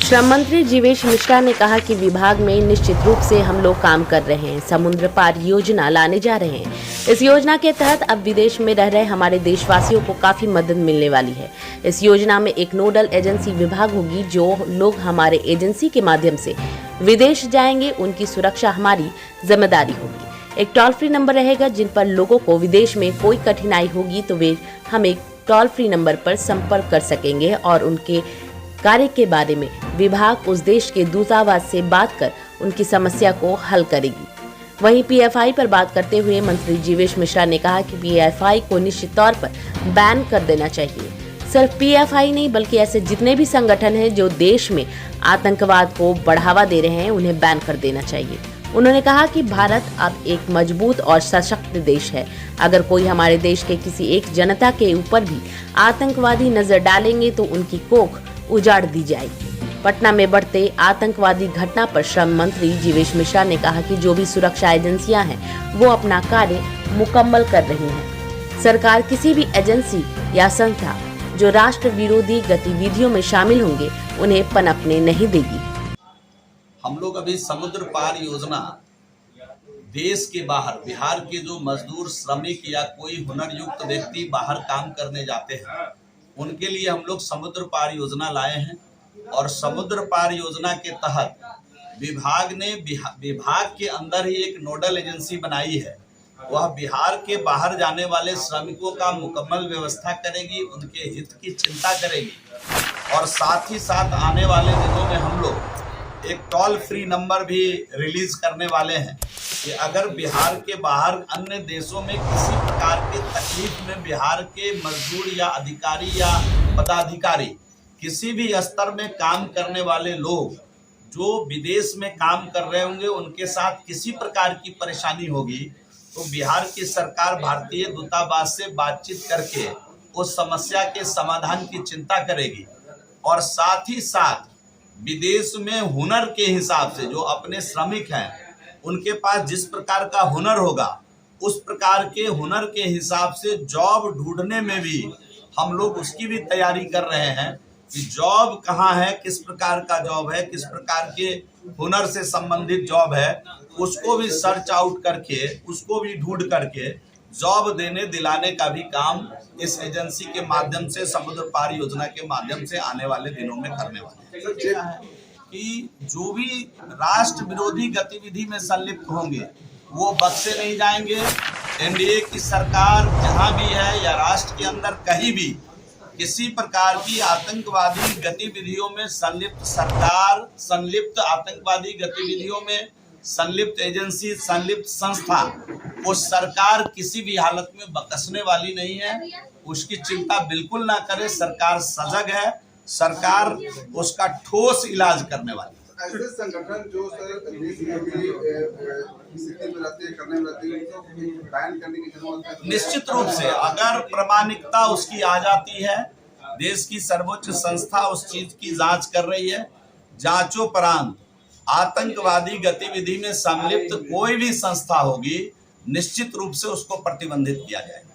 श्रम मंत्री जीवेश मिश्रा ने कहा कि विभाग में निश्चित रूप से हम लोग काम कर रहे हैं। समुद्र पार योजना लाने जा रहे हैं। इस योजना के तहत अब विदेश में रह रहे हमारे देशवासियों को काफी मदद मिलने वाली है। इस योजना में एक नोडल एजेंसी विभाग होगी। जो लोग हमारे एजेंसी के माध्यम से विदेश जाएंगे उनकी सुरक्षा हमारी जिम्मेदारी होगी। एक टोल फ्री नंबर रहेगा जिन पर लोगों को विदेश में कोई कठिनाई होगी तो वे हमें टोल फ्री नंबर पर संपर्क कर सकेंगे और उनके कार्य के बारे में विभाग उस देश के दूतावास से बात कर उनकी समस्या को हल करेगी। वहीं पीएफआई पर बात करते हुए मंत्री जीवेश मिश्रा ने कहा कि पीएफआई को निश्चित तौर पर बैन कर देना चाहिए। सिर्फ पीएफआई नहीं बल्कि ऐसे जितने भी संगठन हैं जो देश में आतंकवाद को बढ़ावा दे रहे हैं उन्हें बैन कर देना चाहिए। उन्होंने कहा कि भारत अब एक मजबूत और सशक्त देश है। अगर कोई हमारे देश के किसी एक जनता के ऊपर भी आतंकवादी नजर डालेंगे तो उनकी कोख उजाड़ दी जाएगी। पटना में बढ़ते आतंकवादी घटना पर श्रम मंत्री जीवेश मिश्रा ने कहा कि जो भी सुरक्षा एजेंसियां हैं वो अपना कार्य मुकम्मल कर रही हैं। सरकार किसी भी एजेंसी या संस्था जो राष्ट्र विरोधी गतिविधियों में शामिल होंगे उन्हें पनपने नहीं देगी। हम लोग अभी समुद्र पार योजना देश के बाहर बिहार के जो मजदूर श्रमिक या कोई हुनर युक्त व्यक्ति बाहर काम करने जाते हैं उनके लिए हम लोग समुद्र पार योजना लाए हैं। और समुद्र पार योजना के तहत विभाग ने विभाग के अंदर ही एक नोडल एजेंसी बनाई है। वह बिहार के बाहर जाने वाले श्रमिकों का मुकम्मल व्यवस्था करेगी, उनके हित की चिंता करेगी। और साथ ही साथ आने वाले दिनों में हम लोग एक टोल फ्री नंबर भी रिलीज करने वाले हैं कि अगर बिहार के बाहर अन्य देशों में किसी प्रकार के तकलीफ में बिहार के मजदूर या अधिकारी या पदाधिकारी किसी भी स्तर में काम करने वाले लोग जो विदेश में काम कर रहे होंगे उनके साथ किसी प्रकार की परेशानी होगी तो बिहार की सरकार भारतीय दूतावास से बातचीत करके उस समस्या के समाधान की चिंता करेगी। और साथ ही साथ विदेश में हुनर के हिसाब से जो अपने श्रमिक हैं उनके पास जिस प्रकार का हुनर होगा उस प्रकार के हुनर के हिसाब से जॉब ढूंढने में भी हम लोग उसकी भी तैयारी कर रहे हैं कि जॉब कहाँ है, किस प्रकार का जॉब है, किस प्रकार के हुनर से संबंधित जॉब है, उसको भी सर्च आउट करके उसको भी ढूंढ करके जॉब देने दिलाने का भी काम इस एजेंसी के माध्यम से समुद्र पार योजना के माध्यम से आने वाले दिनों में करने वाले हैं। कि जो भी राष्ट्र विरोधी गतिविधि में संलिप्त होंगे वो बख्शे नहीं जाएंगे। एनडीए की सरकार जहां भी है या राष्ट्र के अंदर कहीं भी किसी प्रकार की आतंकवादी गतिविधियों में संलिप्त सरकार, संलिप्त आतंकवादी गतिविधियों में संलिप्त एजेंसी, संलिप्त संस्था, वो सरकार किसी भी हालत में बख्शने वाली नहीं है। उसकी चिंता बिल्कुल ना करे। सरकार सजग है, सरकार उसका ठोस इलाज करने वाली है। ऐसे संगठन जो सर स्थिति में रहते हैं, करने में रहते हैं, तो बैन करने की जरूरत है। निश्चित रूप से अगर प्रामाणिकता उसकी आ जाती है, देश की सर्वोच्च संस्था उस चीज की जांच कर रही है, जांचोपरांत आतंकवादी गतिविधि में संलिप्त कोई भी संस्था होगी निश्चित रूप से उसको प्रतिबंधित किया जाएगा।